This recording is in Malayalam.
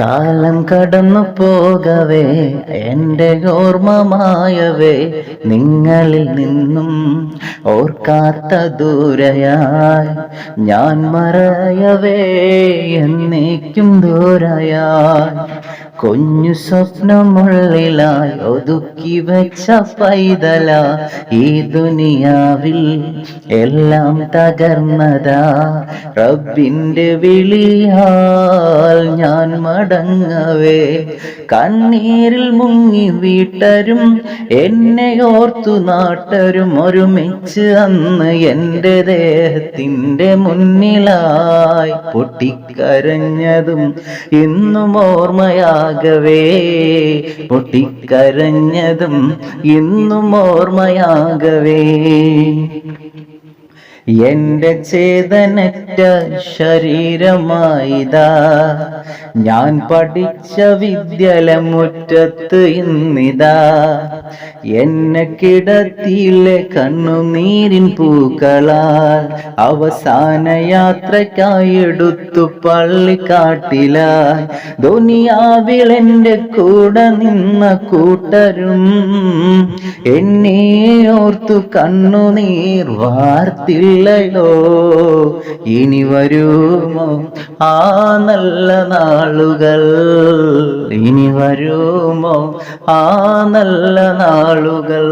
കാലം കടന്നു പോകവേ എൻ്റെ ഓർമ്മ മായവേ നിങ്ങളിൽ നിന്നും ഓർക്കാത്ത ദൂരയായി ഞാൻ മറയവേ എന്നേക്കും ദൂരയായി കുഞ്ഞു സ്വപ്നമുള്ളിലായി ഒതുക്കി വെച്ച പൈതല ഈ ദുനിയാവിൽ എല്ലാം തകർന്നതാ റബ്ബിന്റെ വിളിയാൽ ഞാൻ മടങ്ങവേ കണ്ണീരിൽ മുങ്ങി വീട്ടരും എന്നെ ഓർത്തു നാട്ടരും ഒരുമിച്ച് അന്ന് എൻ്റെ ദേഹത്തിൻ്റെ മുന്നിലായി പൊട്ടിക്കരഞ്ഞതും ഇന്നും ഓർമ്മയാകവേ പൊട്ടിക്കരഞ്ഞതും ഇന്നും ഓർമ്മയാകവേ എന്റെ ചേതനറ്റ ശരീരമായിതാ ഞാൻ പഠിച്ച വിദ്യാലയമുറ്റത്ത് ഇന്നിതാ എന്നെ കിടത്തിയിലെ കണ്ണുനീരിൻ പൂക്കളാൽ അവസാന യാത്രയ്ക്കായി എടുത്തു പള്ളിക്കാട്ടിലായി ദുനിയാവിൽ എൻ്റെ കൂടെ നിന്ന കൂട്ടരും എന്നെ ഓർത്തു കണ്ണുനീർ വാർത്തില്ലയോ ഇനി വരുമോ ആ നല്ല നാളുകൾ ഇനി വരുമോ ആ നല്ല നാളുകൾ